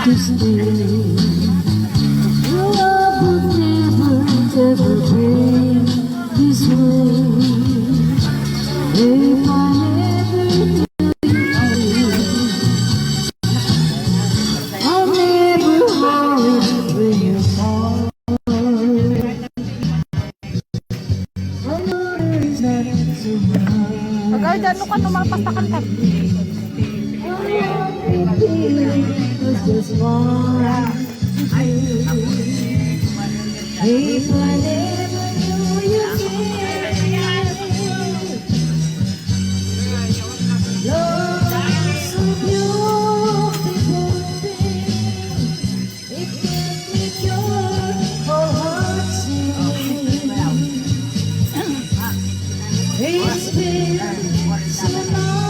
To stay. Your love would never ever break this way. If I never do you, I'll never hold when you fall. I know there's nothing so much. Pagka dyan, ka tumapastakan ka. Just want to if I never knew you cared. Love's so beautiful thing. It can make your whole heart sing. It's been so long.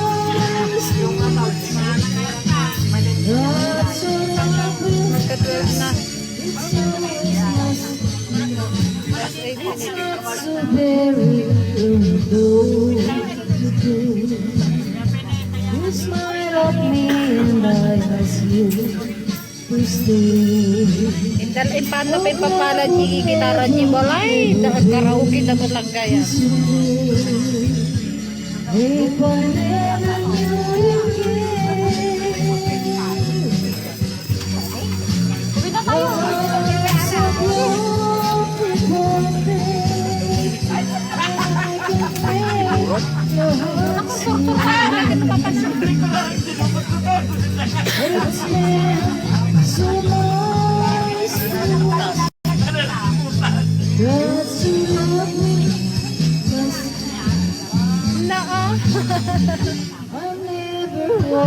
It's not so very low. You smile at me and I ask you to stay. Indal paano pa papala ni gitara ni balay dahil karaoke na malanggaya. If I never knew you cared. Bida tayo. I'll never